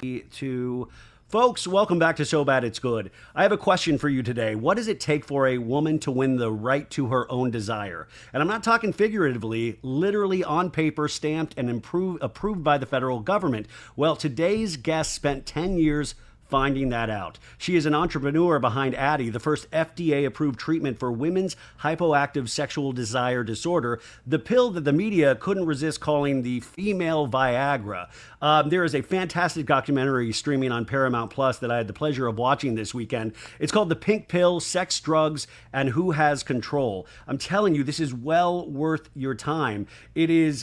To folks, welcome back to So Bad It's Good. I have a question for you today. What does it take for a woman to win the right to her own desire? And I'm not talking figuratively, literally on paper, stamped and approved by the federal government. Well, today's guest spent 10 years finding that out. She is an entrepreneur behind Addyi, the first FDA-approved treatment for women's hypoactive sexual desire disorder, the pill that the media couldn't resist calling the female Viagra. There is a fantastic documentary streaming on Paramount Plus that I had the pleasure of watching this weekend. It's called The Pink Pill, Sex, Drugs, and Who Has Control. I'm telling you, this is well worth your time. It is,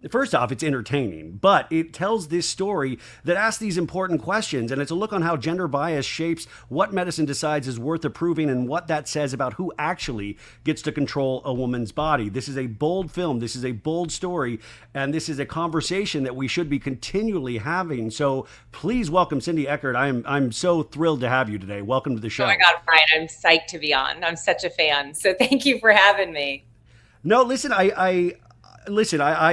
first off, it's entertaining, but it tells this story that asks these important questions, and it's a look on how gender bias shapes what medicine decides is worth approving and what that says about who actually gets to control a woman's body. This is a bold film. This is a bold story. And this is a conversation that we should be continually having. So please welcome Cindy Eckert. I'm so thrilled to have you today. Welcome to the show. Oh my God, Brian, I'm psyched to be on. I'm such a fan. So thank you for having me. No, listen, I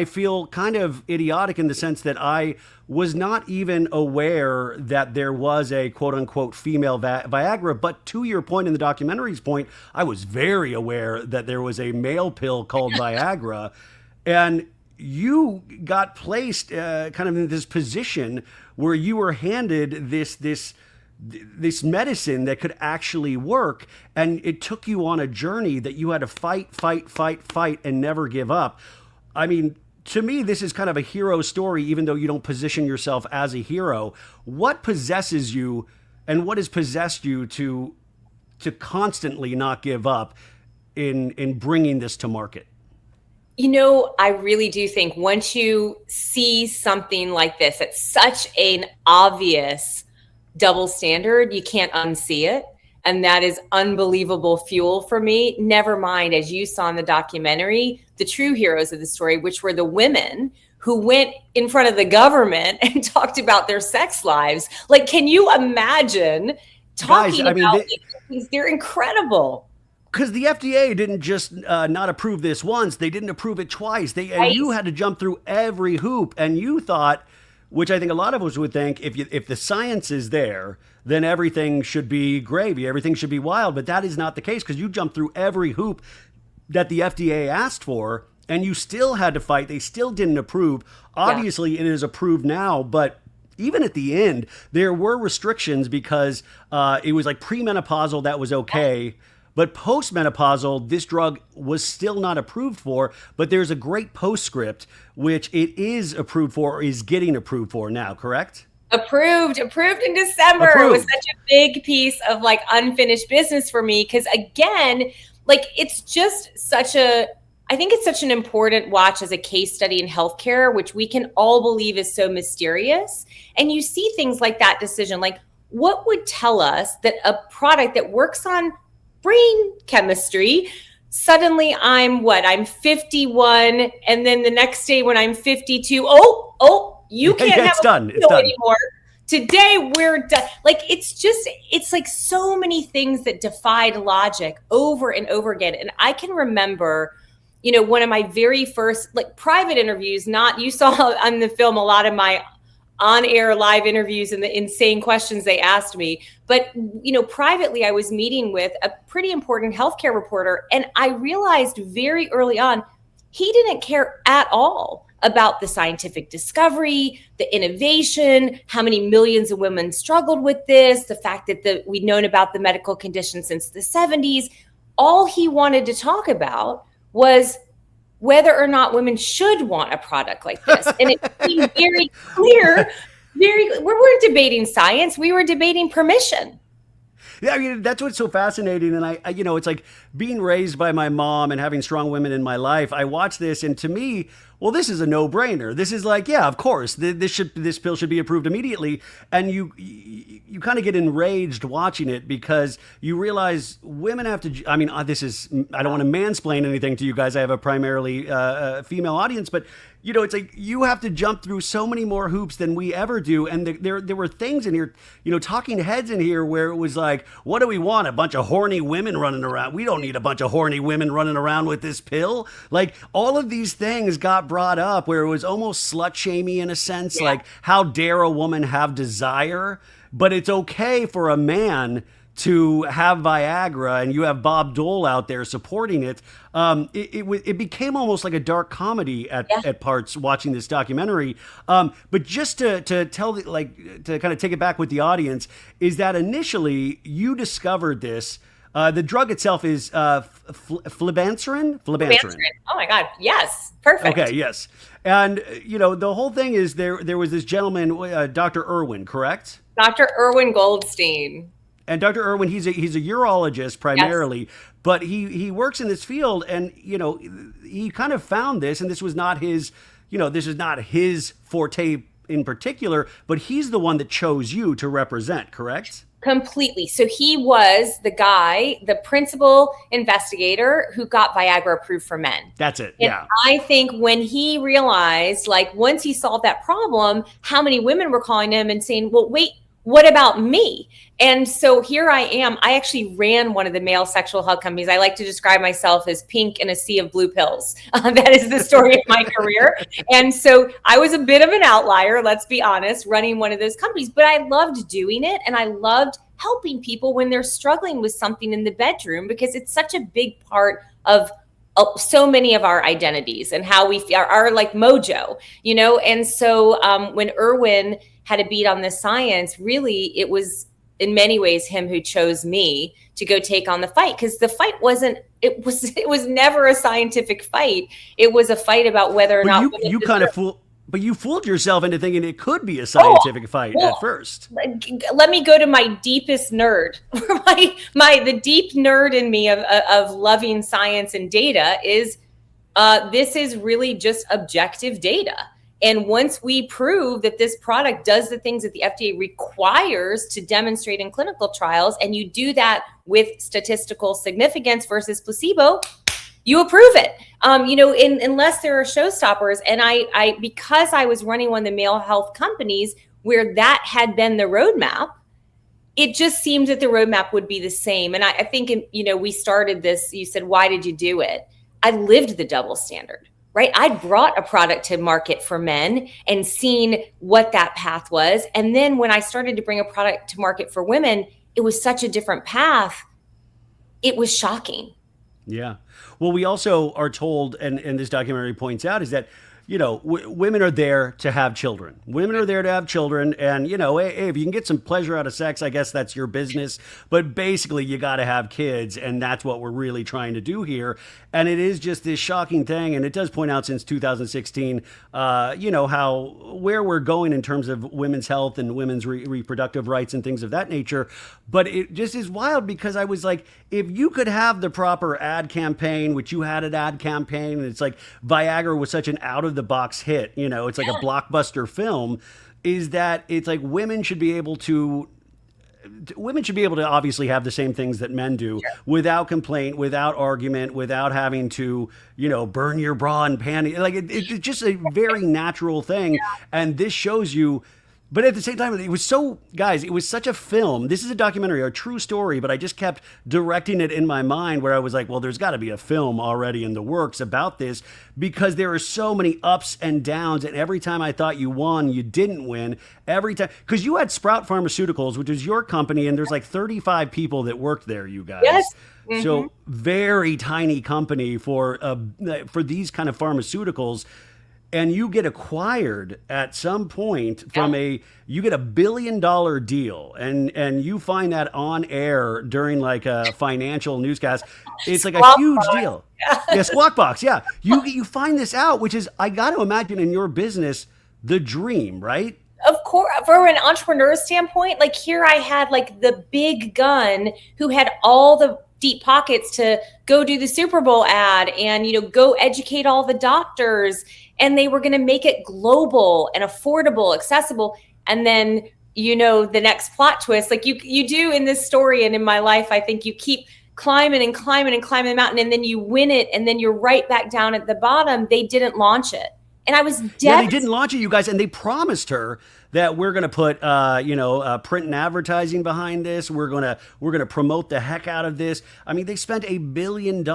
feel kind of idiotic in the sense that I was not even aware that there was a quote unquote female Viagra. But to your point in the documentary's point, I was very aware that there was a male pill called Viagra. And you got placed kind of in this position where you were handed this medicine that could actually work. And it took you on a journey that you had to fight, and never give up. I mean, to me, this is kind of a hero story, even though you don't position yourself as a hero. What possesses you and what has possessed you to constantly not give up in bringing this to market? You know, I really do think once you see something like this, it's such an obvious double standard, you can't unsee it. And that is unbelievable fuel for me. Never mind, as you saw in the documentary, the true heroes of the story, which were the women who went in front of the government and talked about their sex lives. Like, can you imagine talking about these? They're incredible. Because the FDA didn't just not approve this once, they didn't approve it twice. And you had to jump through every hoop. And you thought, which I think a lot of us would think, if the science is there, then everything should be gravy, everything should be wild. But that is not the case, because you jumped through every hoop that the FDA asked for, and you still had to fight. They still didn't approve. Obviously, It is approved now, but even at the end, there were restrictions because it was like premenopausal, that was okay. But postmenopausal, this drug was still not approved for, but there's a great postscript, which it is approved for, or is getting approved for now, correct? Approved in December. It was such a big piece of like unfinished business for me. Cause again, like it's just I think it's such an important watch as a case study in healthcare, which we can all believe is so mysterious. And you see things like that decision, like what would tell us that a product that works on brain chemistry, suddenly I'm 51, and then the next day when I'm 52, you can't have it's done anymore. Today we're done. Like it's like so many things that defied logic over and over again. And I can remember, you know, one of my very first like private interviews, you saw on the film a lot of my on-air live interviews and the insane questions they asked me. But, you know, privately, I was meeting with a pretty important healthcare reporter, and I realized very early on, he didn't care at all about the scientific discovery, the innovation, how many millions of women struggled with this, the fact that we'd known about the medical condition since the 70s. All he wanted to talk about was whether or not women should want a product like this. And it became very clear, we weren't debating science, we were debating permission. Yeah, I mean, that's what's so fascinating. And I, you know, it's like being raised by my mom and having strong women in my life. I watch this, and to me, well, this is a no-brainer. This is like, yeah, of course, this pill should be approved immediately. And you kind of get enraged watching it because you realize women have to. I mean, I don't want to mansplain anything to you guys. I have a primarily female audience, but you know, it's like you have to jump through so many more hoops than we ever do. And there were things in here, you know, talking heads in here where it was like, what do we want? A bunch of horny women running around. We don't need a bunch of horny women running around with this pill. Like all of these things got brought up where it was almost slut shamey in a sense, Yeah. like how dare a woman have desire, but it's okay for a man to have Viagra, and you have Bob Dole out there supporting it. It became almost like a dark comedy Yeah. at parts watching this documentary. But just to tell to kind of take it back with the audience, is that initially you discovered this. The drug itself is flibanserin. Mandarin. Oh my God. Yes. Perfect. Okay, yes. And the whole thing is there was this gentleman, Dr. Irwin, correct? Dr. Irwin Goldstein. And Dr. Irwin, he's a urologist primarily, but he works in this field, and he kind of found this, and this was not his, this is not his forte in particular, but he's the one that chose you to represent, correct? Completely. So he was the principal investigator who got Viagra approved for men. That's it. And Yeah. I think when he realized, like, once he solved that problem, how many women were calling him and saying, well, wait, what about me? And so here I am. I actually ran one of the male sexual health companies. I like to describe myself as pink in a sea of blue pills. That is the story of my career. And so I was a bit of an outlier, let's be honest, running one of those companies, but I loved doing it. And I loved helping people when they're struggling with something in the bedroom, because it's such a big part of so many of our identities and how we are like mojo, And so when Irwin had a beat on this science, really, it was in many ways him who chose me to go take on the fight, because the fight it was never a scientific fight. It was a fight about whether or not you fooled yourself into thinking it could be a scientific fight at first. Let me go to my deepest nerd. The deep nerd in me of loving science and data is this is really just objective data. And once we prove that this product does the things that the FDA requires to demonstrate in clinical trials, and you do that with statistical significance versus placebo, you approve it. Unless there are showstoppers. And I because I was running one of the male health companies where that had been the roadmap, it just seemed that the roadmap would be the same. And I think, we started this, you said, why did you do it? I lived the double standard. Right? I brought a product to market for men and seen what that path was. And then when I started to bring a product to market for women, it was such a different path. It was shocking. Yeah. Well, we also are told, and this documentary points out, is that, women are there to have children. Women are there to have children. And, hey, if you can get some pleasure out of sex, I guess that's your business. But basically, you got to have kids. And that's what we're really trying to do here. And it is just this shocking thing. And it does point out since 2016, where we're going in terms of women's health and women's reproductive rights and things of that nature. But it just is wild, because I was like, if you could have the proper ad campaign, which you had an ad campaign, and it's like Viagra was such an out of the box hit, it's like a blockbuster film, is that it's like women should be able to obviously have the same things that men do, without complaint, without argument, without having to, burn your bra and panty. Like it's just a very natural thing. And this shows you. But at the same time, it was such a film. This is a documentary, a true story, but I just kept directing it in my mind where I was like, well, there's got to be a film already in the works about this, because there are so many ups and downs. And every time I thought you won, you didn't win. Every time, because you had Sprout Pharmaceuticals, which is your company, and there's like 35 people that worked there, you guys. Yes. Mm-hmm. So very tiny company for these kind of pharmaceuticals. And you get acquired at some point from you get $1 billion deal, and you find that on air during like a financial newscast. It's like a huge deal. Yeah, Squawk Box. Yeah, you find this out, which is, I got to imagine, in your business, the dream, right? Of course, from an entrepreneur standpoint, like here I had like the big gun who had all the deep pockets to go do the Super Bowl ad and, go educate all the doctors. And they were going to make it global and affordable, accessible. And then, the next plot twist, like you do in this story and in my life, I think you keep climbing and climbing and climbing the mountain, and then you win it. And then you're right back down at the bottom. They didn't launch it. And I was dead. Yeah, they didn't launch it, you guys. And they promised her that we're going to put, print and advertising behind this. We're going to promote the heck out of this. I mean, they spent $1 billion.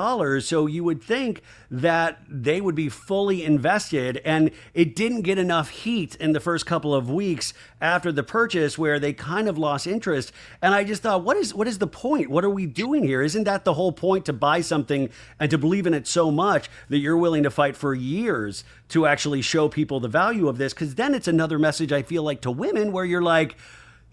So you would think that they would be fully invested, and it didn't get enough heat in the first couple of weeks after the purchase where they kind of lost interest. And I just thought, what is the point? What are we doing here? Isn't that the whole point, to buy something and to believe in it so much that you're willing to fight for years to actually show people the value of this? Because then it's another message, I feel like, to women where you're like,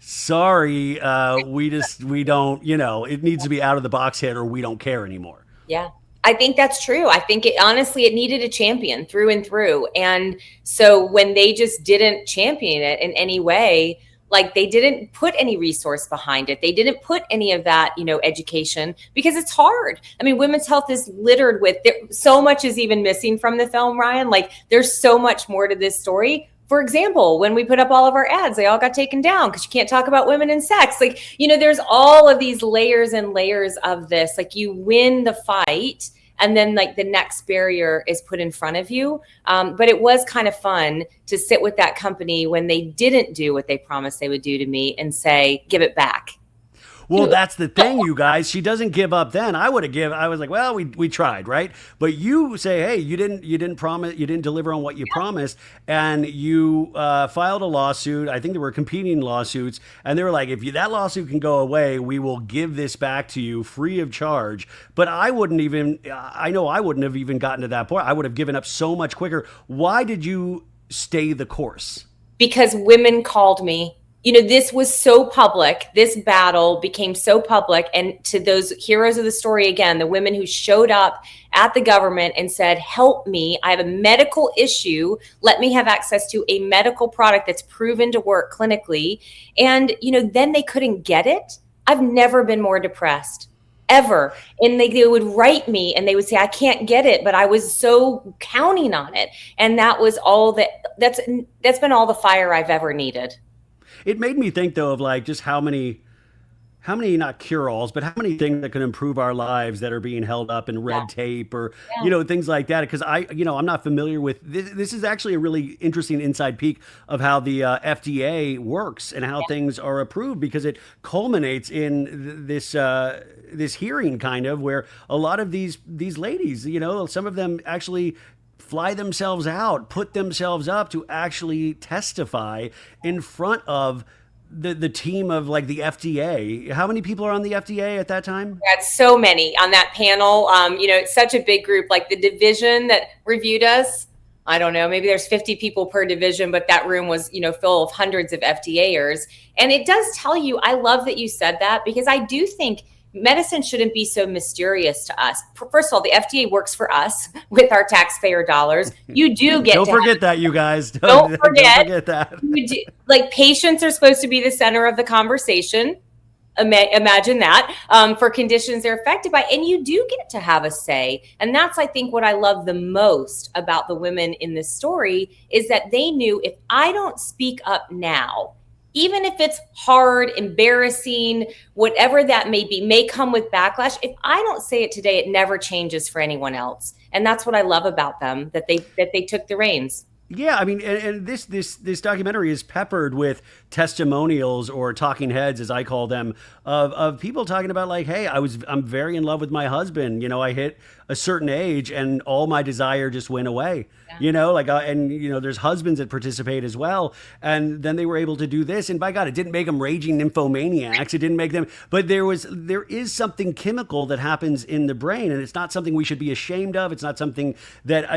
sorry, we don't, it needs to be out of the box hit, or we don't care anymore. Yeah. I think that's true. I think honestly, it needed a champion through and through. And so when they just didn't champion it in any way, like they didn't put any resource behind it, they didn't put any of that, education, because it's hard. I mean, women's health is littered with, so much is even missing from the film, Ryan. Like there's so much more to this story. For example, when we put up all of our ads, they all got taken down because you can't talk about women and sex. Like, there's all of these layers and layers of this. Like you win the fight, and then like the next barrier is put in front of you. But it was kind of fun to sit with that company when they didn't do what they promised they would do to me and say, give it back. Well, that's the thing, you guys. She doesn't give up then. I was like, well, we tried, right? But you say, hey, you didn't promise, you didn't deliver on what you promised, and you filed a lawsuit. I think there were competing lawsuits, and they were like, if that lawsuit can go away, we will give this back to you free of charge. But I wouldn't have even gotten to that point. I would have given up so much quicker. Why did you stay the course? Because women called me. This was so public. This battle became so public. And to those heroes of the story, again, the women who showed up at the government and said, help me, I have a medical issue. Let me have access to a medical product that's proven to work clinically. And, then they couldn't get it. I've never been more depressed, ever. And they would write me and they would say, I can't get it, but I was so counting on it. And that was all that's been all the fire I've ever needed. It made me think, though, of like just how many not cure-alls, but how many things that can improve our lives that are being held up in red tape or, things like that. Because I'm not familiar with this. This is actually a really interesting inside peek of how the FDA works and how things are approved, because it culminates in this hearing kind of where a lot of these ladies, some of them actually fly themselves out, put themselves up to actually testify in front of the team of like the FDA. How many people are on the FDA at that time? We had so many on that panel. It's such a big group. Like the division that reviewed us, I don't know, maybe there's 50 people per division, but that room was, full of hundreds of FDAers. And it does tell you, I love that you said that, because I do think medicine shouldn't be so mysterious to us. First of all, the FDA works for us with our taxpayer dollars. You do get don't forget that, you guys. Don't forget that. Like patients are supposed to be the center of the conversation. Imagine that, for conditions they're affected by, and you do get to have a say. And that's, I think, what I love the most about the women in this story is that they knew, if I don't speak up now, even if it's hard, embarrassing, whatever that may be, may come with backlash, if I don't say it today, it never changes for anyone else. And that's what I love about them, that they took the reins. Yeah, I mean, and this documentary is peppered with testimonials, or talking heads, as I call them, of people talking about like, hey, I'm very in love with my husband. I hit a certain age and all my desire just went away. Yeah. There's husbands that participate as well. And then they were able to do this. And by God, it didn't make them raging nymphomaniacs. It didn't make them. But there is something chemical that happens in the brain, and it's not something we should be ashamed of. It's not something that,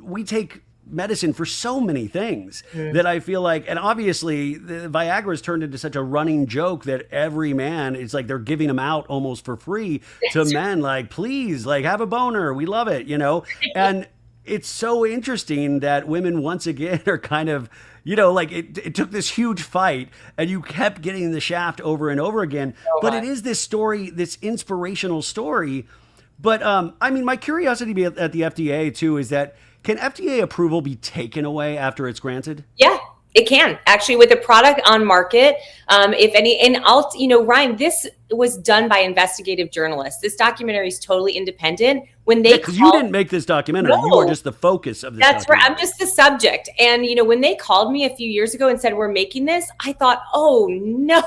we take medicine for so many things that I feel like, and obviously the Viagra has turned into such a running joke that every man, it's like they're giving them out almost for free to men, like, please, like, have a boner, we love it, and it's so interesting that women once again are kind of, it took this huge fight and you kept getting the shaft over and over again. But it is this story, this inspirational story. But my curiosity at the FDA too is that, can FDA approval be taken away after it's granted? Yeah. It can actually, with a product on market, if any, and Ryan, this was done by investigative journalists. This documentary is totally independent. When they because you didn't make this documentary, you were just the focus of this. That's right. I'm just the subject. And when they called me a few years ago and said we're making this, I thought, oh no,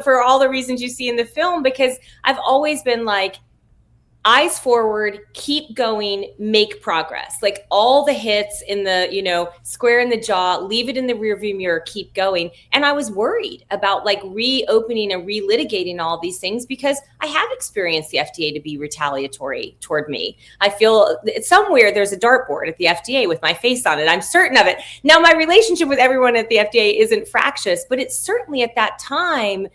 for all the reasons you see in the film, because I've always been like, eyes forward, keep going, make progress. Like all the hits in the, square in the jaw, leave it in the rearview mirror, keep going. And I was worried about like reopening and relitigating all these things because I have experienced the FDA to be retaliatory toward me. I feel somewhere there's a dartboard at the FDA with my face on it. I'm certain of it. Now, my relationship with everyone at the FDA isn't fractious, but it certainly at that time,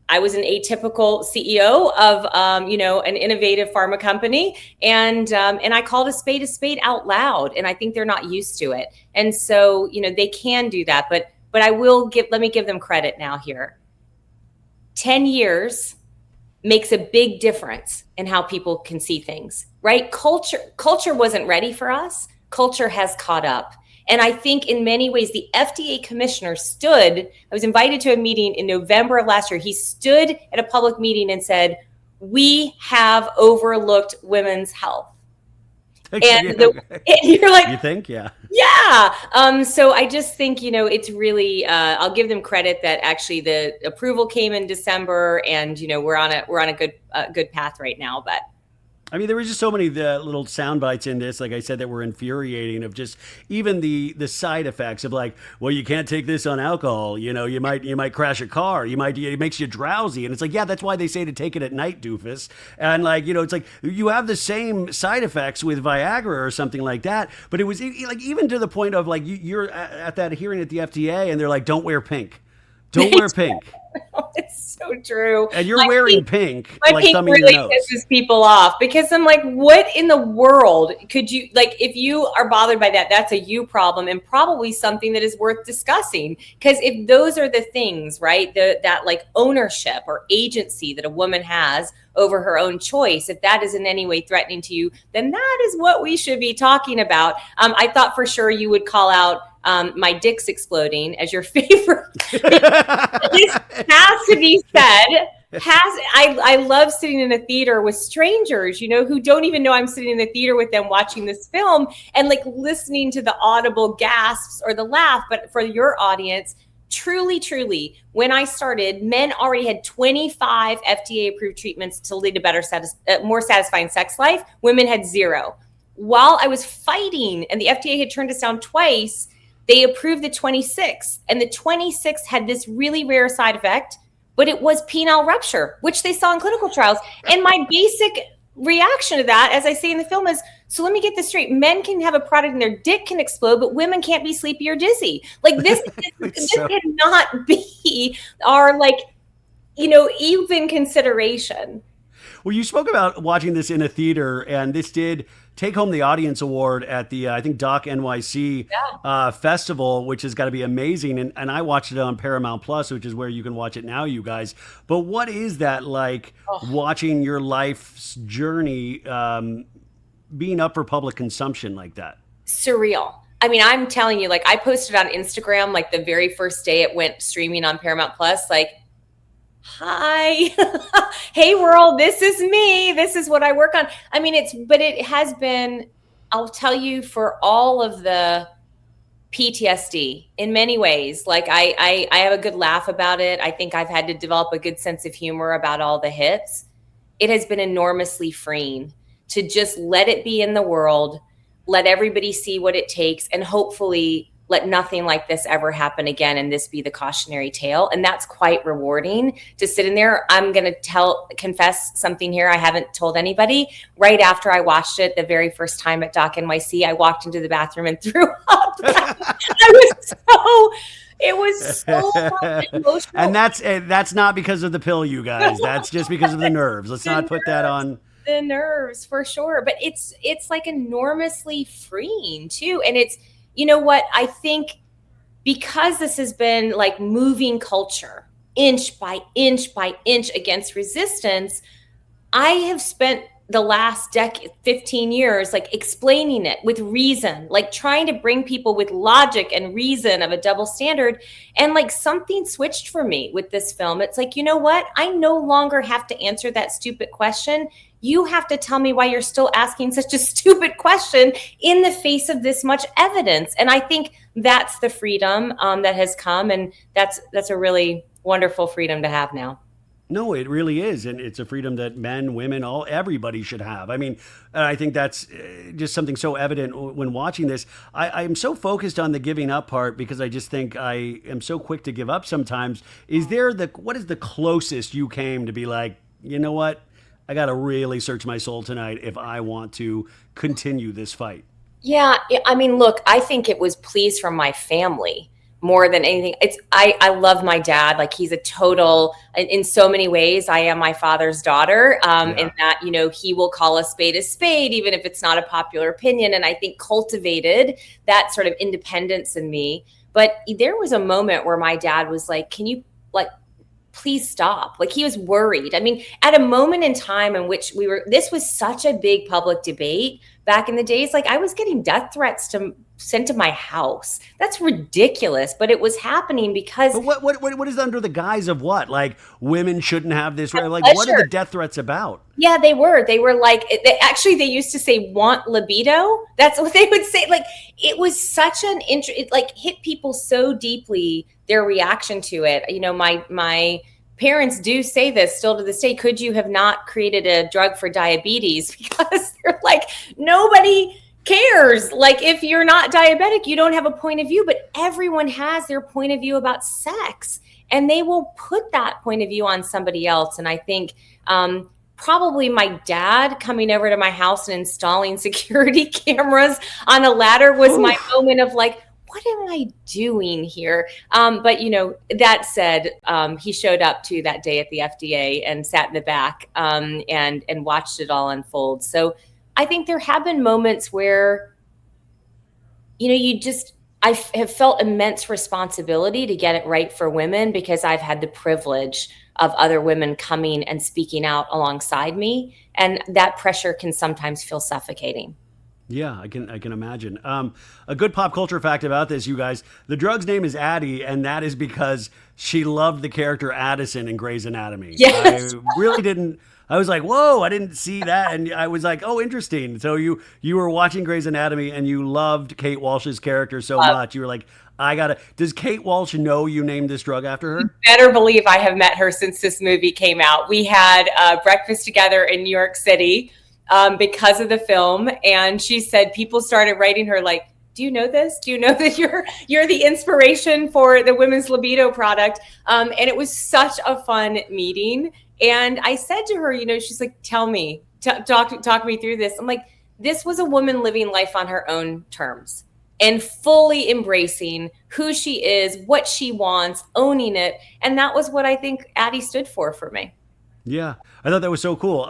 I was an atypical CEO of, an innovative pharma company, and I called a spade out loud, and I think they're not used to it, and so they can do that, but let me give them credit now here. 10 years makes a big difference in how people can see things, right? Culture wasn't ready for us. Culture has caught up. And I think in many ways, the FDA commissioner I was invited to a meeting in November of last year. He stood at a public meeting and said, we have overlooked women's health. And you're like, you think? Yeah. Yeah. So I just think, it's really, I'll give them credit that actually the approval came in December and, we're on a good path right now, but. I mean, there were just so many little sound bites in this, like I said, that were infuriating, of just even the side effects of like, well, you can't take this on alcohol. You might crash a car. It makes you drowsy. And it's like, yeah, that's why they say to take it at night, doofus. And like, it's like you have the same side effects with Viagra or something like that. But it was like, even to the point of like, you're at that hearing at the FDA and they're like, don't wear pink. Don't wear pink. It's so true. And you're wearing pink. My pink really pisses people off because I'm like, what in the world could you, like, if you are bothered by that, that's a you problem and probably something that is worth discussing. Because if those are the things, right, that like ownership or agency that a woman has over her own choice, if that is in any way threatening to you, then that is what we should be talking about. I thought for sure you would call out my dick's exploding as your favorite. This has to be said. I love sitting in a theater with strangers, who don't even know I'm sitting in the theater with them watching this film and like listening to the audible gasps or the laugh. But for your audience, truly, when I started, men already had 25 FDA approved treatments to lead a more satisfying sex life. Women had 0. While I was fighting and the FDA had turned us down twice, they approved the 26th, and the 26th had this really rare side effect, but it was penile rupture, which they saw in clinical trials. And my basic reaction to that, as I say in the film, is, so let me get this straight. Men can have a product and their dick can explode, but women can't be sleepy or dizzy. Like this cannot be our even consideration. Well, you spoke about watching this in a theater, and this did take home the audience award at the, I think, Doc NYC festival, which has got to be amazing. And I watched it on Paramount Plus, which is where you can watch it now, you guys. But what is that like, watching your life's journey being up for public consumption like that? Surreal. I mean, I'm telling you, like, I posted on Instagram, like the very first day it went streaming on Paramount Plus, like, hi, hey world, this is me. This is what I work on. I mean, it has been, I'll tell you, for all of the PTSD in many ways, like I have a good laugh about it. I think I've had to develop a good sense of humor about all the hits. It has been enormously freeing to just let it be in the world, let everybody see what it takes, and hopefully let nothing like this ever happen again, and this be the cautionary tale. And that's quite rewarding to sit in there. I'm going to confess something here I haven't told anybody. Right after I watched it the very first time at Doc NYC, I walked into the bathroom and threw up. It was so emotional. And that's not because of the pill, you guys. That's just because of the nerves. Let's not put that on. The nerves, for sure. But it's like enormously freeing too. And it's, you know what, I think because this has been like moving culture inch by inch by inch against resistance, I have spent the last 15 years, like explaining it with reason, like trying to bring people with logic and reason of a double standard. And like something switched for me with this film. It's like, you know what? I no longer have to answer that stupid question. You have to tell me why you're still asking such a stupid question in the face of this much evidence. And I think that's the freedom that has come. And that's a really wonderful freedom to have now. No, it really is, and it's a freedom that men, women, everybody should have. I mean, I think that's just something so evident when watching this. I am so focused on the giving up part because I just think I am so quick to give up sometimes. What is the closest you came to be like, you know what? I got to really search my soul tonight if I want to continue this fight. Yeah, I mean, look, I think it was pleas from my family more than anything. I love my dad. Like he's a total, in so many ways, I am my father's daughter. In that, he will call a spade, even if it's not a popular opinion. And I think cultivated that sort of independence in me. But there was a moment where my dad was like, can you like, please stop. Like he was worried. I mean, at a moment in time in which this was such a big public debate back in the days, like I was getting death threats sent to my house. That's ridiculous, but it was happening because. But what is under the guise of what? Like women shouldn't have this right? Like pleasure. What are the death threats about? Yeah, they were like, they used to say want libido. That's what they would say. Like it was such it like hit people so deeply, their reaction to it. My parents do say this still to this day. Could you have not created a drug for diabetes? Because they're like, nobody cares. Like if you're not diabetic, you don't have a point of view, but everyone has their point of view about sex and they will put that point of view on somebody else. And I think, probably my dad coming over to my house and installing security cameras on a ladder was my moment of like, what am I doing here? But that said, he showed up to that day at the FDA and sat in the back and watched it all unfold. So I think there have been moments where, I have felt immense responsibility to get it right for women because I've had the privilege of other women coming and speaking out alongside me. And that pressure can sometimes feel suffocating. Yeah, I can imagine. A good pop culture fact about this, you guys, the drug's name is Addyi, and that is because she loved the character Addison in Grey's Anatomy. Yes. I really didn't. I was like, whoa, I didn't see that. And I was like, oh, interesting. So you were watching Grey's Anatomy and you loved Kate Walsh's character so much. You were like, does Kate Walsh know you named this drug after her? You better believe I have met her since this movie came out. We had breakfast together in New York City because of the film. And she said people started writing her like, do you know this? Do you know that you're the inspiration for the women's libido product? And it was such a fun meeting. And I said to her, she's like, tell me, talk me through this. I'm like, this was a woman living life on her own terms and fully embracing who she is, what she wants, owning it. And that was what I think Addyi stood for me. Yeah, I thought that was so cool.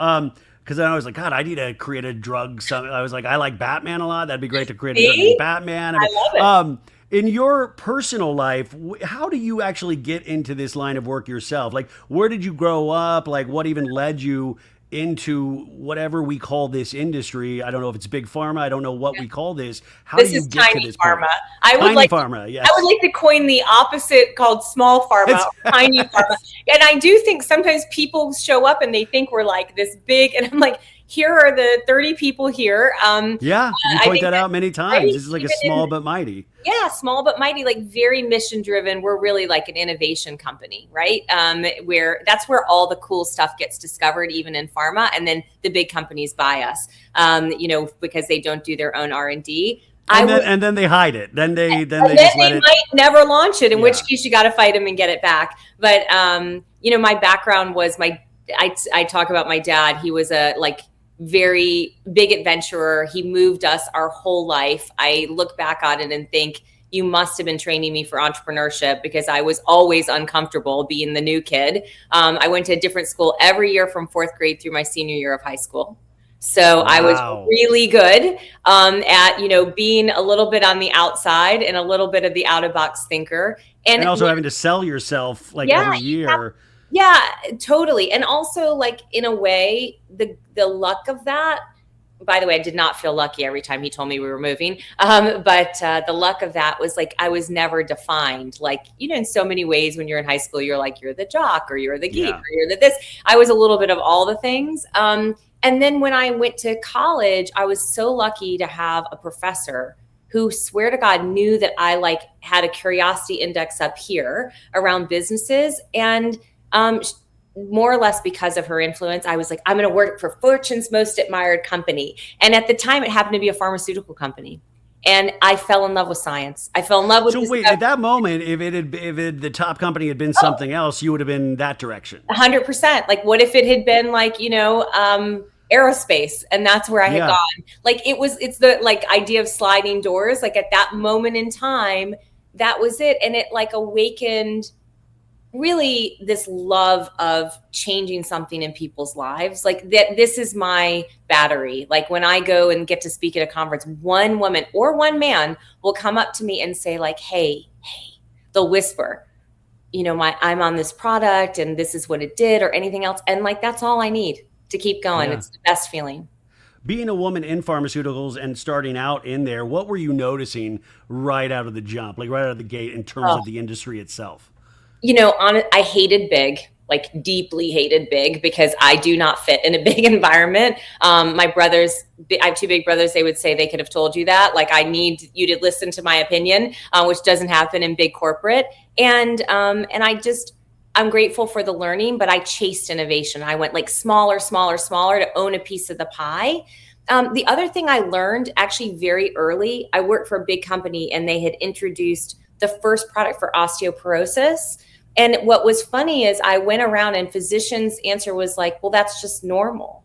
Because then I was like, God, I need to create a drug. I was like, I like Batman a lot. That'd be great to create a drug named Batman. I love it. In your personal life, how do you actually get into this line of work yourself? Like, where did you grow up? Like, what even led you into whatever we call this industry? I don't know if it's big pharma. I don't know what we call this. How do you get to this pharma? point? Tiny pharma, yes. I would like to coin the opposite called small pharma, or tiny pharma. And I do think sometimes people show up and they think we're like this big, and I'm like, here are the 30 people here. Yeah, you point that out many times. Right? This is like a small but mighty. Yeah, small but mighty, like very mission driven. We're really like an innovation company, right? Where that's where all the cool stuff gets discovered, even in pharma, and then the big companies buy us, because they don't do their own R&D. And then they hide it. Then they might never launch it. In which case, you got to fight them and get it back. But my background was I talk about my dad. He was a very big adventurer. He moved us our whole life. I look back on it and think, you must have been training me for entrepreneurship, because I was always uncomfortable being the new kid. I went to a different school every year from 4th grade through my senior year of high school. So I was really good at, being a little bit on the outside and a little bit of the out of box thinker. And also having to sell yourself every year. Yeah, totally. And also, like, in a way, the luck of that, by the way, I did not feel lucky every time he told me we were moving. But the luck of that was like I was never defined. Like, in so many ways when you're in high school, you're like, you're the jock or you're the geek Yeah. or you're the this. I was a little bit of all the things. And then when I went to college, I was so lucky to have a professor who, swear to God, knew that I like had a curiosity index up here around businesses. And um, more or less because of her influence, I was like, I'm going to work for Fortune's most admired company. And at the time, it happened to be a pharmaceutical company. And I fell in love with science. I fell in love with So this wait, stuff. at that moment, if the top company had been Oh, something else, you would have been that direction. 100%. Like, what if it had been like, aerospace, and that's where I had Yeah. gone? Like, it's the like idea of sliding doors. Like, at that moment in time, that was it. And it like awakened really this love of changing something in people's lives. Like, that this is my battery. Like, when I go and get to speak at a conference, one woman or one man will come up to me and say like, hey, they'll whisper, I'm on this product and this is what it did, or anything else. And like, that's all I need to keep going. Yeah. It's the best feeling. Being a woman in pharmaceuticals and starting out in there, what were you noticing right out of the jump, like right out of the gate in terms Oh, of the industry itself? I hated big, like deeply hated big, because I do not fit in a big environment. My brothers, I have two big brothers. They would say they could have told you that. Like, I need you to listen to my opinion, which doesn't happen in big corporate. And I'm grateful for the learning, but I chased innovation. I went like smaller, smaller, smaller to own a piece of the pie. The other thing I learned actually very early, I worked for a big company and they had introduced the first product for osteoporosis. And what was funny is I went around and physicians' answer was like, well, that's just normal.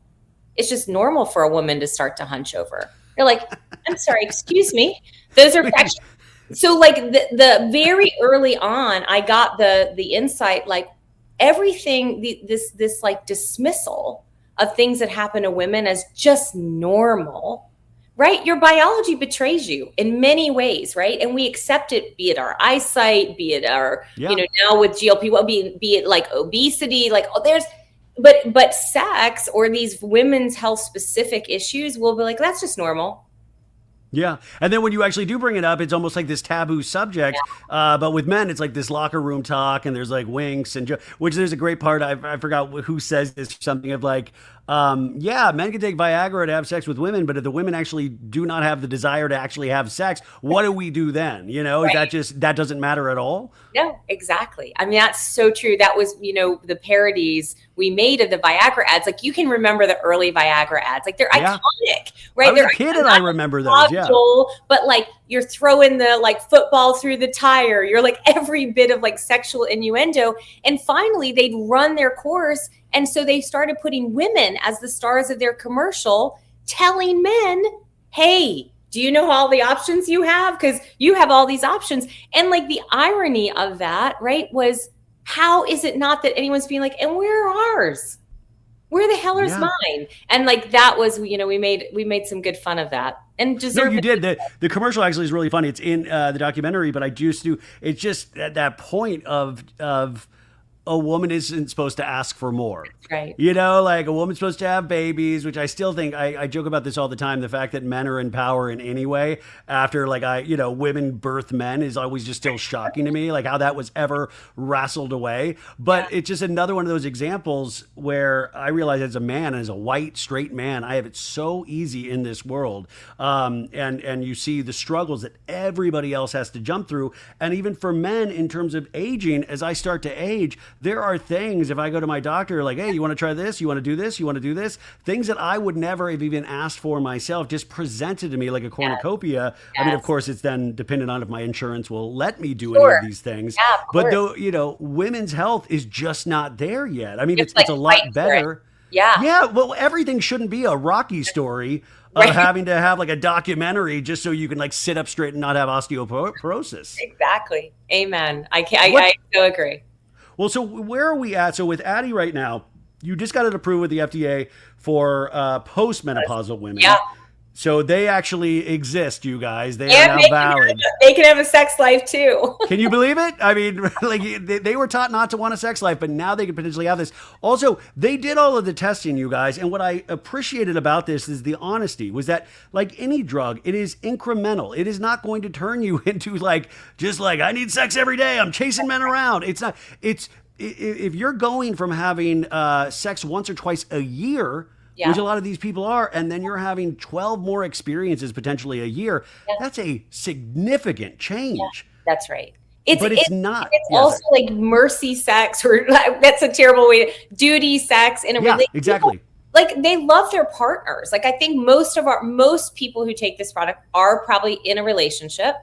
It's just normal for a woman to start to hunch over. They're like, I'm sorry, excuse me. Those are actually, so like the very early on, I got the insight, like everything, this like dismissal of things that happen to women as just normal, right? Your biology betrays you in many ways, right? And we accept it, be it our eyesight, be it our, Yeah. now with GLP-1, be it like obesity, like, oh, but sex or these women's health specific issues will be like, that's just normal. Yeah. And then when you actually do bring it up, it's almost like this taboo subject. But with men, it's like this locker room talk and there's like winks and which there's a great part. I forgot who says this, something of like, yeah, men can take Viagra to have sex with women, but if the women actually do not have the desire to actually have sex, what do we do then? Is that Right. just, that doesn't matter at all? No, exactly. I mean, that's so true. That was, the parodies we made of the Viagra ads. Like, you can remember the early Viagra ads. Like, they're Yeah. iconic, I right? was They're a kid and I not remember those. Yeah. logical, but like you're throwing the like football through the tire. You're like every bit of like sexual innuendo. And finally, they'd run their course. And so they started putting women as the stars of their commercial, telling men, hey, do you know all the options you have? Because you have all these options. And like the irony of that, right, was how is it not that anyone's being like, and where are ours? Where the hell is Yeah. mine? And like that was, we made some good fun of that and No, deserve you it. did. The commercial actually is really funny. It's in the documentary, but I just do. It's just at that point of a woman isn't supposed to ask for more. Right. Like a woman's supposed to have babies, which I still think I joke about this all the time. The fact that men are in power in any way after like women birth men is always just still shocking to me, like how that was ever wrestled away. Yeah. But it's just another one of those examples where I realize as a man, as a white straight man, I have it so easy in this world. And you see the struggles that everybody else has to jump through. And even for men in terms of aging, as I start to age, there are things, if I go to my doctor, like, hey, you want to try this? You want to do this? You want to do this? Things that I would never have even asked for myself, just presented to me like a Yes. cornucopia. I mean, of Yes. course, it's then dependent on if my insurance will let me do any of Sure. these things. Yeah, of But course. though, women's health is just not there yet. I mean, You have it's to like it's a fight lot for it. better. Yeah. Yeah, well, everything shouldn't be a Rocky story of Right. having to have like a documentary just so you can like sit up straight and not have osteoporosis. Exactly. Amen. I What so agree. Well, so where are we at? So with Addyi right now, you just got it approved with the FDA for postmenopausal Yeah. women. So they actually exist, you guys. They are And now valid. they can have a sex life too. Can you believe it? I mean, like they were taught not to want a sex life, but now they could potentially have this. Also, they did all of the testing, you guys, and what I appreciated about this is the honesty. Was that like any drug, it is incremental. It is not going to turn you into like just like I need sex every day. I'm chasing men around. It's not. It's if you're going from having sex once or twice a year, Yeah. which a lot of these people are, and then you're having 12 more experiences potentially a year. Yeah. That's a significant change. That's right. But it's not. It's Yeah, also sorry. like mercy sex, or that's a terrible way. Duty sex in a Yeah, relationship. exactly. Like they love their partners. Like I think most people who take this product are probably in a relationship.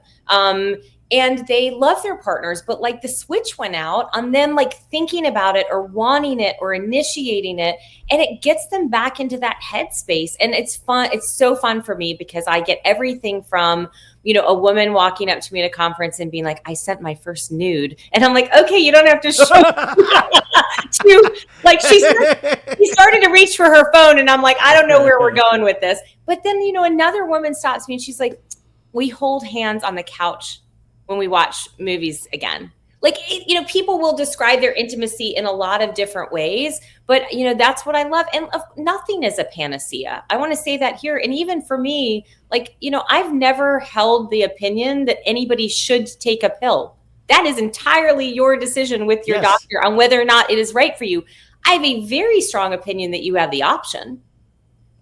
And they love their partners, but like the switch went out on them like thinking about it or wanting it or initiating it. And it gets them back into that headspace. And it's fun. It's so fun for me because I get everything from, a woman walking up to me at a conference and being like, I sent my first nude. And I'm like, okay, you don't have to show to like she started to reach for her phone. And I'm like, I don't know where we're going with this. But then, another woman stops me and she's like, we hold hands on the couch when we watch movies again. Like, people will describe their intimacy in a lot of different ways, but that's what I love. And nothing is a panacea. I want to say that here. And even for me, like, I've never held the opinion that anybody should take a pill. That is entirely your decision with your doctor on whether or not it is right for you. I have a very strong opinion that you have the option.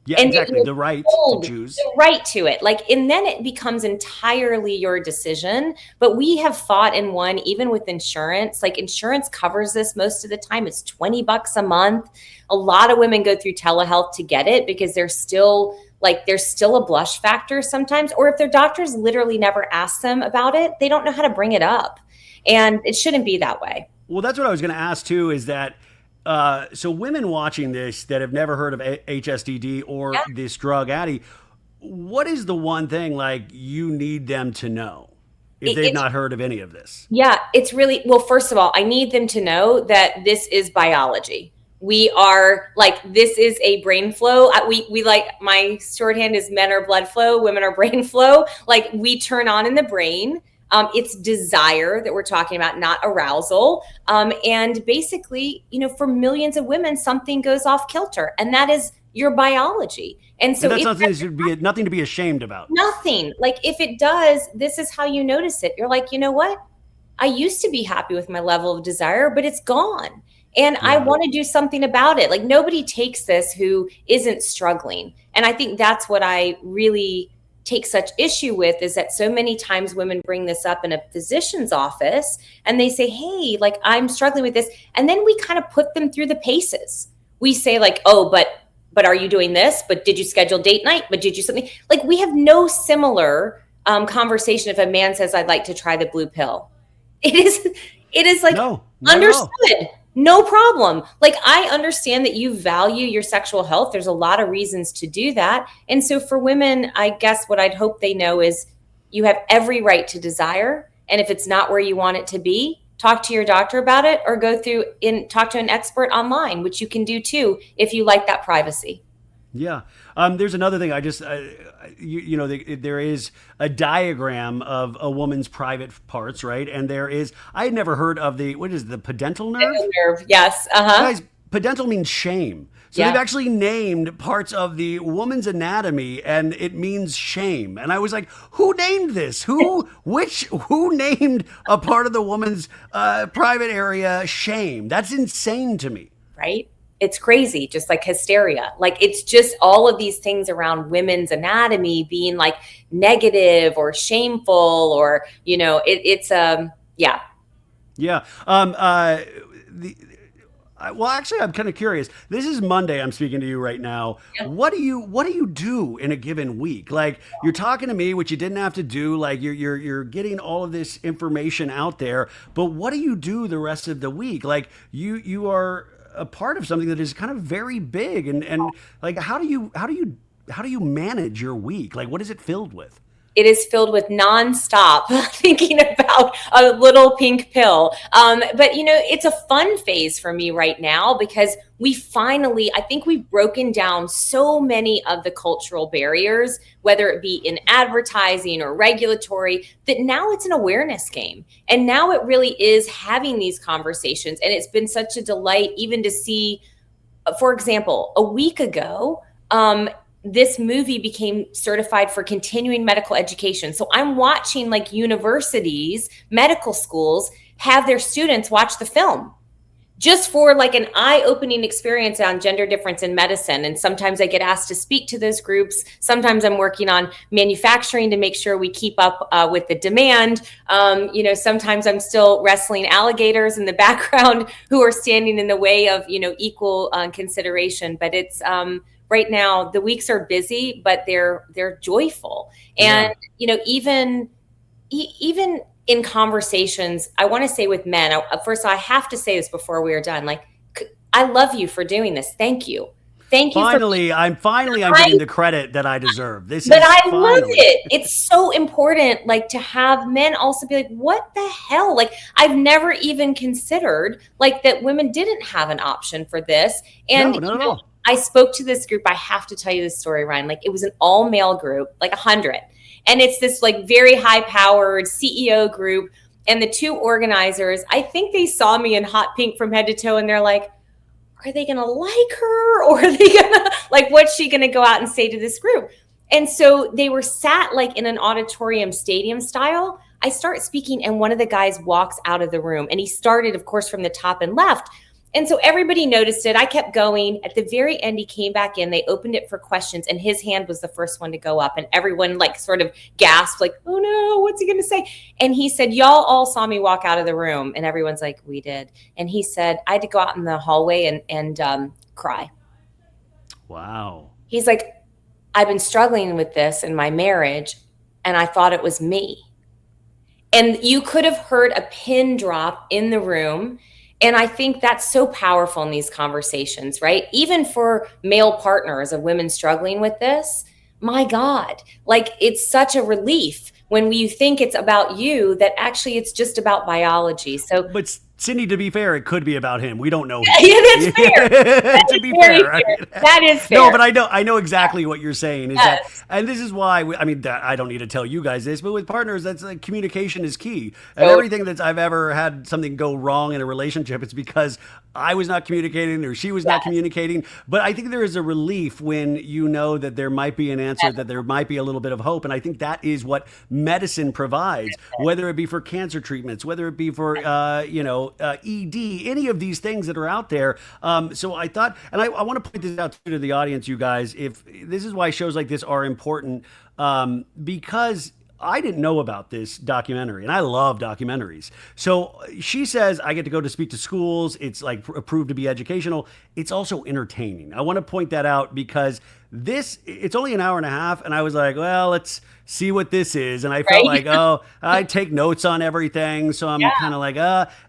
Yeah, And exactly. The right to choose. The right to it. Like, and then it becomes entirely your decision. But we have fought and won, even with insurance. Like, insurance covers this most of the time. It's $20 a month. A lot of women go through telehealth to get it because there's still a blush factor sometimes. Or if their doctors literally never ask them about it, they don't know how to bring it up. And it shouldn't be that way. Well, that's what I was going to ask too, is that so women watching this that have never heard of HSDD or this drug Addyi, what is the one thing like you need them to know if they've not heard of any of this? Yeah, it's really, well, first of all, I need them to know that this is biology. We are like, this is a brain flow. We like, my shorthand is men are blood flow, women are brain flow. Like we turn on in the brain. It's desire that we're talking about, not arousal. And basically, for millions of women, something goes off kilter, and that is your biology. And so that's something that should be nothing to be ashamed about. Nothing. Like if it does, this is how you notice it. You're like, you know what? I used to be happy with my level of desire, but it's gone. And I want to do something about it. Like nobody takes this who isn't struggling. And I think that's what I really take such issue with, is that so many times women bring this up in a physician's office and they say, hey, like I'm struggling with this. And then we kind of put them through the paces. We say like, oh, but are you doing this? But did you schedule date night? But did you something? Like we have no similar conversation if a man says, I'd like to try the blue pill. It is like understood. No problem. Like I understand that you value your sexual health. There's a lot of reasons to do that. And so for women, I guess what I'd hope they know is you have every right to desire. And if it's not where you want it to be, talk to your doctor about it, or go through and talk to an expert online, which you can do too, if you like that privacy. Yeah. There's another thing. I just, there is a diagram of a woman's private parts, right? And I had never heard of the padental nerve? Padental nerve, yes. Uh-huh. Guys, padental means shame. So they've actually named parts of the woman's anatomy and it means shame. And I was like, who named this? Who named a part of the woman's private area shame? That's insane to me. Right? It's crazy, just like hysteria. Like it's just all of these things around women's anatomy being like negative or shameful, or, it's yeah. Yeah. Well, actually, I'm kind of curious. This is Monday. I'm speaking to you right now. Yeah. What do you do in a given week? Like you're talking to me, which you didn't have to do. Like you're getting all of this information out there. But what do you do the rest of the week? Like you are a part of something that is kind of very big, and like how do you manage your week? Like what is it filled with? it is filled with nonstop thinking about a little pink pill. But it's a fun phase for me right now because I think we've broken down so many of the cultural barriers, whether it be in advertising or regulatory, that now it's an awareness game. And now it really is having these conversations. And it's been such a delight even to see, for example, a week ago, this movie became certified for continuing medical education. So I'm watching like universities, medical schools have their students watch the film just for like an eye-opening experience on gender difference in medicine. And sometimes I get asked to speak to those groups. Sometimes I'm working on manufacturing to make sure we keep up with the demand. Sometimes I'm still wrestling alligators in the background who are standing in the way of, equal consideration. But it's right now the weeks are busy, but they're joyful. And, even in conversations, I want to say with men, first I have to say this before we are done. Like, I love you for doing this. Thank you. Thank you. I'm getting the credit that I deserve. But I love it. It's so important, like, to have men also be like, what the hell? Like, I've never even considered like that women didn't have an option for this. And no, not at all. I spoke to this group. I have to tell you this story, Ryan. Like, it was an all male group, like 100. And it's this like very high powered CEO group. And the two organizers, I think they saw me in hot pink from head to toe. And they're like, are they going to like her? Or are they going to like, what's she going to go out and say to this group? And so they were sat like in an auditorium stadium style. I start speaking and one of the guys walks out of the room, and he started, of course, from the top and left. And so everybody noticed it. I kept going. At the very end, he came back in. They opened it for questions, and his hand was the first one to go up. And everyone like sort of gasped, like, oh no, what's he going to say? And he said, y'all all saw me walk out of the room. And everyone's like, we did. And he said, I had to go out in the hallway and cry. Wow. He's like, I've been struggling with this in my marriage, and I thought it was me. And you could have heard a pin drop in the room. And I think that's so powerful in these conversations, right? Even for male partners of women struggling with this, my God, like, it's such a relief when you think it's about you that actually it's just about biology. So, but Cindy, to be fair, it could be about him. We don't know. Yeah, that's fair. To be fair, right? That is fair. No, but I know exactly what you're saying. Yes. And this is why I don't need to tell you guys this, but with partners, that's like communication is key. And everything that I've ever had something go wrong in a relationship, it's because I was not communicating or she was not communicating. But I think there is a relief when you know that there might be an answer, that there might be a little bit of hope. And I think that is what medicine provides, whether it be for cancer treatments, whether it be for, ED, any of these things that are out there. So I thought, and I want to point this out to the audience, you guys, if this is why shows like this are important, because I didn't know about this documentary, and I love documentaries. So she says, I get to go to speak to schools. It's like approved to be educational. It's also entertaining. I want to point that out because it's only an hour and a half. And I was like, well, let's see what this is. And I felt like, I take notes on everything. So I'm kind of like,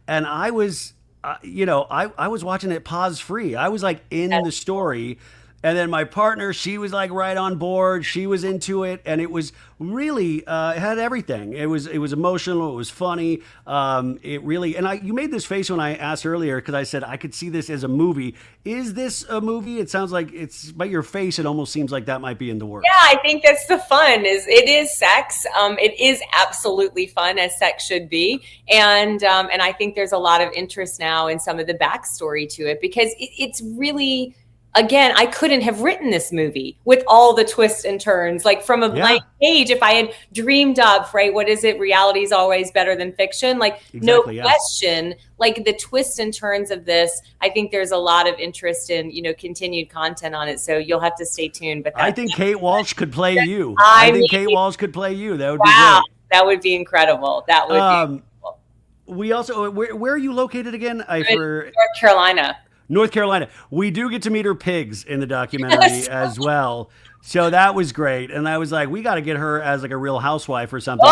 and I was, I was watching it pause free. I was like in the story. And then my partner, she was like right on board. She was into it, and it was really it had everything. It was emotional. It was funny. It really, and you made this face when I asked earlier because I said I could see this as a movie. Is this a movie? It sounds like it's by your face. It almost seems like that might be in the works. Yeah, I think that's the fun. It is sex. It is absolutely fun, as sex should be, and I think there's a lot of interest now in some of the backstory to it because it's really. Again, I couldn't have written this movie with all the twists and turns, like from a blank page. If I had dreamed up, right, what is it? Reality is always better than fiction. Like, exactly, no question, like the twists and turns of this, I think there's a lot of interest in, continued content on it. So you'll have to stay tuned. But I think Kate Walsh could play you. I think Kate Walsh could play you. That would be great. That would be incredible. That would be incredible. We also, where are you located again? North Carolina. North Carolina. We do get to meet her pigs in the documentary as well. So that was great. And I was like, we got to get her as like a real housewife or something.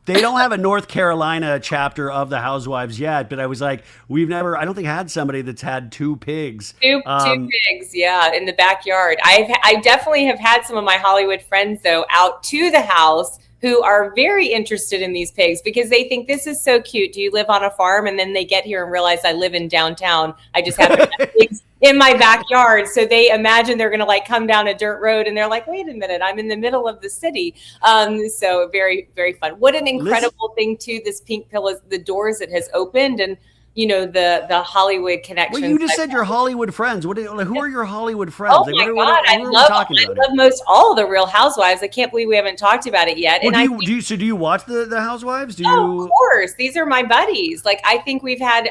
They don't have a North Carolina chapter of the Housewives yet, but I was like, we've never, I don't think, had somebody that's had two pigs. Two pigs, yeah, in the backyard. I definitely have had some of my Hollywood friends though out to the house who are very interested in these pigs because they think this is so cute. Do you live on a farm? And then they get here and realize I live in downtown. I just happen to have pigs in my backyard. So they imagine they're going to like come down a dirt road and they're like, wait a minute, I'm in the middle of the city. So very, very fun. What an incredible thing too. This pink pill is the doors it has opened, and you know, the Hollywood connections. Well, you just said your Hollywood friends. Who are your Hollywood friends? Oh my God, I love most all the Real Housewives. I can't believe we haven't talked about it yet. Well, do you watch the Housewives? Of course, these are my buddies. Like, I think we've had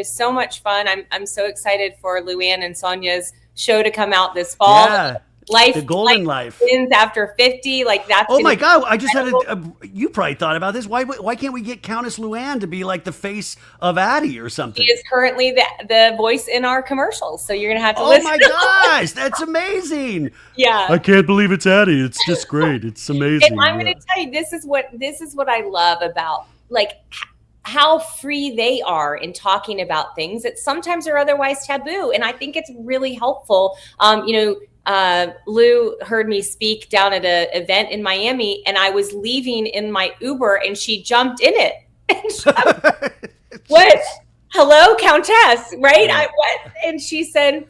so much fun. I'm so excited for Luann and Sonia's show to come out this fall. Yeah. The Golden Life wins after 50. Like, that's oh my God! I just had you probably thought about this. Why can't we get Countess Luann to be like the face of Addyi or something? She is currently the voice in our commercials, so you're gonna have to listen. Oh my gosh, that's amazing! Yeah, I can't believe it's Addyi. It's just great. It's amazing. And I'm gonna tell you, this is what I love about like how free they are in talking about things that sometimes are otherwise taboo, and I think it's really helpful. Lou heard me speak down at an event in Miami, and I was leaving in my Uber, and she jumped in it. What? Hello, Countess, right? What? And she said,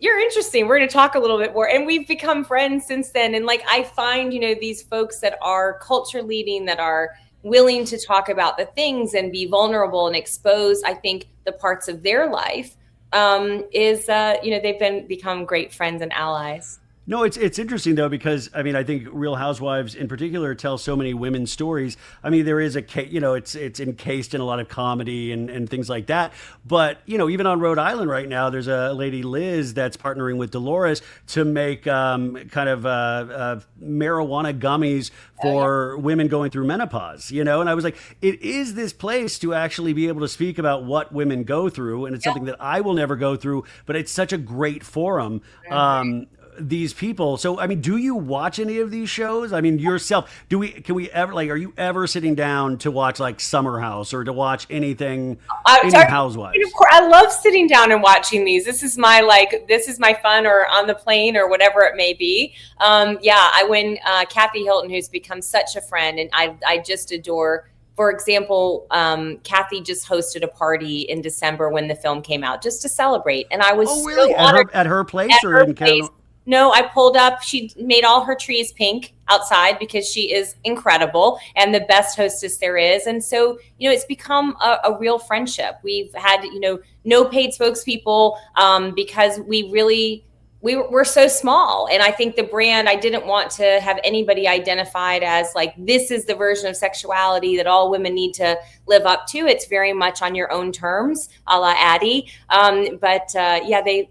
you're interesting. We're going to talk a little bit more. And we've become friends since then. And like, I find, these folks that are culture leading, that are willing to talk about the things and be vulnerable and expose, I think, the parts of their life they've become great friends and allies. No, it's interesting though, because I mean, I think Real Housewives in particular tell so many women's stories. I mean, there is it's encased in a lot of comedy and things like that. But, even on Rhode Island right now, there's a lady, Liz, that's partnering with Dolores to make marijuana gummies for women going through menopause, And I was like, it is this place to actually be able to speak about what women go through. And it's something that I will never go through, but it's such a great forum. These people. So, I mean, do you watch any of these shows? I mean, yourself, can we ever, like, are you ever sitting down to watch like Summer House or to watch anything, Housewives? Of course, I love sitting down and watching these. This is my fun, or on the plane or whatever it may be. When Kathy Hilton, who's become such a friend, and I just adore. For example, Kathy just hosted a party in December when the film came out, just to celebrate. And I was really? So honored. At her place at or her in place. No, I pulled up. She made all her trees pink outside because she is incredible and the best hostess there is. And so, it's become a real friendship. We've had, no paid spokespeople because we're so small. And I think the brand, I didn't want to have anybody identified as like, this is the version of sexuality that all women need to live up to. It's very much on your own terms, a la Addyi.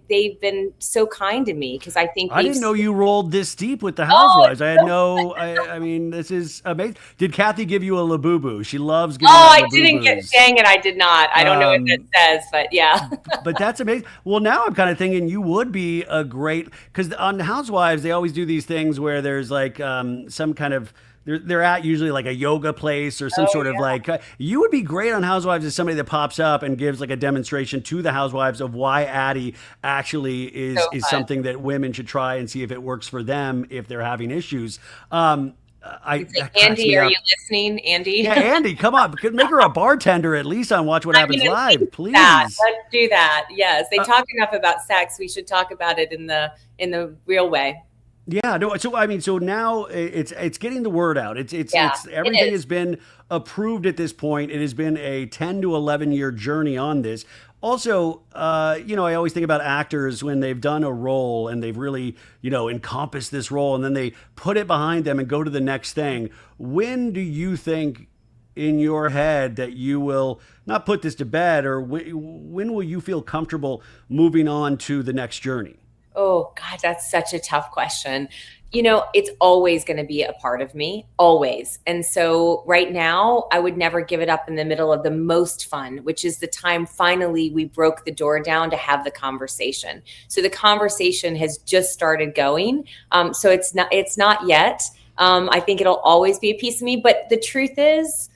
They've been so kind to me because I think I didn't know you rolled this deep with the Housewives. I mean, this is amazing. Did Kathy give you a labubu? She loves giving I didn't dang it, I did not. I don't know what that says, but yeah. But that's amazing. Well, now I'm kind of thinking you would be a great, because on Housewives, they always do these things where there's like some kind of, they're at usually like a yoga place or some sort of like, you would be great on Housewives as somebody that pops up and gives like a demonstration to the Housewives of why Addyi actually is something that women should try and see if it works for them if they're having issues. Andy, are you listening, Andy? Yeah, Andy, come on. Make her a bartender at least on Watch What Happens Live, please. Let's do that. Yes, they talk enough about sex. We should talk about it in the real way. Yeah, no. So I mean, so now it's getting the word out. It's everything has been approved at this point. It has been a 10 to 11 year journey on this. Also, I always think about actors when they've done a role and they've really, encompassed this role and then they put it behind them and go to the next thing. When do you think in your head that you will not put this to bed, or when will you feel comfortable moving on to the next journey? Oh, God, that's such a tough question. It's always going to be a part of me, always. And so right now, I would never give it up in the middle of the most fun, which is the time finally we broke the door down to have the conversation. So the conversation has just started going. So it's not yet. I think it'll always be a piece of me. But the truth is,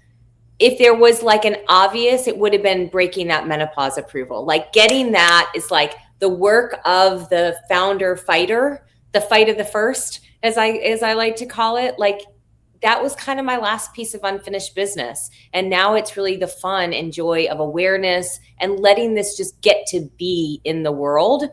if there was like an obvious, it would have been breaking that menopause approval. Like getting that is like the work of the founder fighter, the fight of the first, as I like to call it. Like that was kind of my last piece of unfinished business. And now it's really the fun and joy of awareness and letting this just get to be in the world,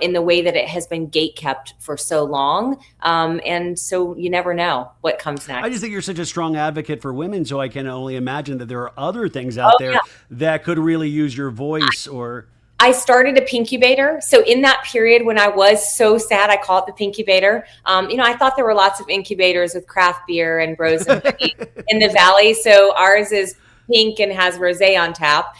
in the way that it has been gate kept for so long. And so you never know what comes next. I just think you're such a strong advocate for women, so I can only imagine that there are other things out Oh, there yeah. that could really use your voice or. I started a pinkubator. So in that period when I was so sad, I call it the pinkubator. I thought there were lots of incubators with craft beer and bros and buddies in the valley. So ours is pink and has rosé on tap.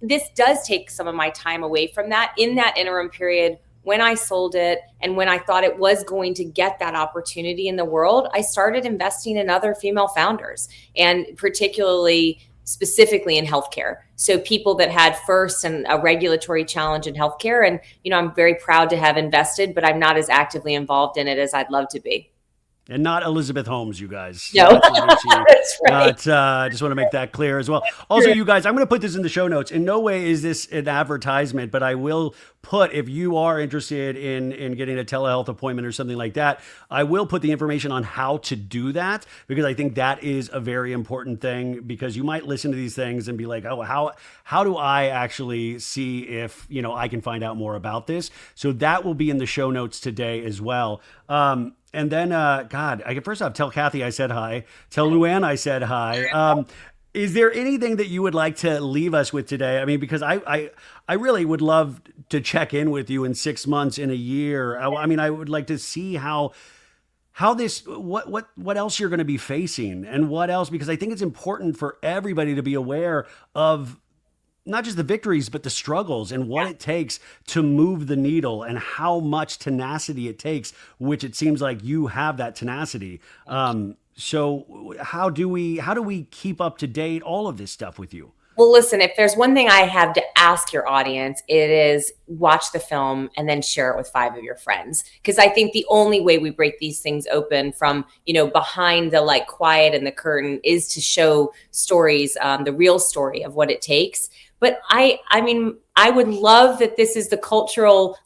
This does take some of my time away from that. In that interim period, when I sold it and when I thought it was going to get that opportunity in the world, I started investing in other female founders, and particularly specifically in healthcare. So people that had first and a regulatory challenge in healthcare. And, I'm very proud to have invested, but I'm not as actively involved in it as I'd love to be. And not Elizabeth Holmes, you guys. No, That's not who she, that's right. I just want to make that clear as well. Also, you guys, I'm going to put this in the show notes. In no way is this an advertisement, but I will put, if you are interested in getting a telehealth appointment or something like that, I will put the information on how to do that, because I think that is a very important thing, because you might listen to these things and be like, oh, how do I actually see if, I can find out more about this? So that will be in the show notes today as well. And then, first off, tell Kathy I said hi. Tell Luann I said hi. Is there anything that you would like to leave us with today? I mean, because I really would love to check in with you in 6 months, in a year. I would like to see how this, what else you're going to be facing and what else, because I think it's important for everybody to be aware of not just the victories, but the struggles and what it takes to move the needle and how much tenacity it takes, which it seems like you have that tenacity. So how do we keep up to date, all of this stuff with you? Well, listen, if there's one thing I have to ask your audience, it is watch the film and then share it with 5 of your friends. Because I think the only way we break these things open from, behind the like quiet and the curtain is to show stories, the real story of what it takes. But I would love that this is the cultural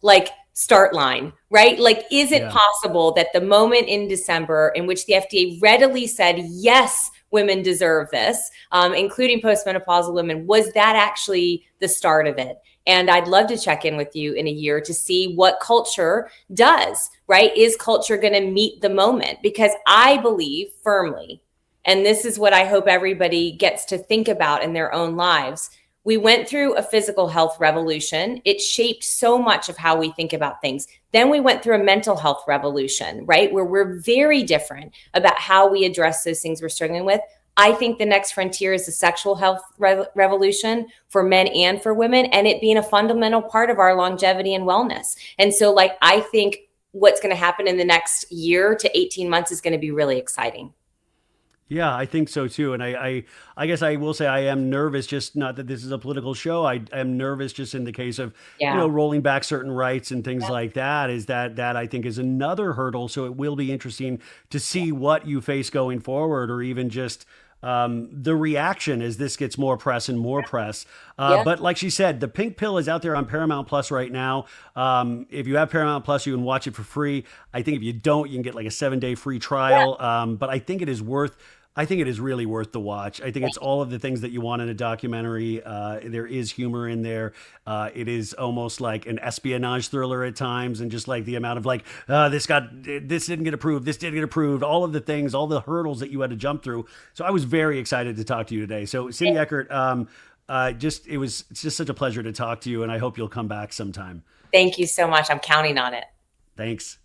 start line, right? Like, is it possible that the moment in December in which the FDA readily said, yes, women deserve this, including postmenopausal women, was that actually the start of it? And I'd love to check in with you in a year to see what culture does, right? Is culture going to meet the moment? Because I believe firmly, and this is what I hope everybody gets to think about in their own lives. We went through a physical health revolution. It shaped so much of how we think about things. Then we went through a mental health revolution, right? Where we're very different about how we address those things we're struggling with. I think the next frontier is the sexual health revolution for men and for women, and it being a fundamental part of our longevity and wellness. And so I think what's going to happen in the next year to 18 months is going to be really exciting. Yeah, I think so too. And I guess I will say I am nervous, just not that this is a political show. I am nervous just in the case of, rolling back certain rights and things like that, is that I think is another hurdle. So it will be interesting to see what you face going forward, or even just the reaction as this gets more press and more press. But like she said, the pink pill is out there on Paramount Plus right now. If you have Paramount Plus, you can watch it for free. I think if you don't, you can get like a 7-day free trial. But I think it is really worth the watch. I think it's all of the things that you want in a documentary. There is humor in there. It is almost like an espionage thriller at times, and just like the amount of this didn't get approved, this didn't get approved, all of the things, all the hurdles that you had to jump through. So I was very excited to talk to you today. So Cindy Eckert, it's just such a pleasure to talk to you, and I hope you'll come back sometime. Thank you so much. I'm counting on it. Thanks.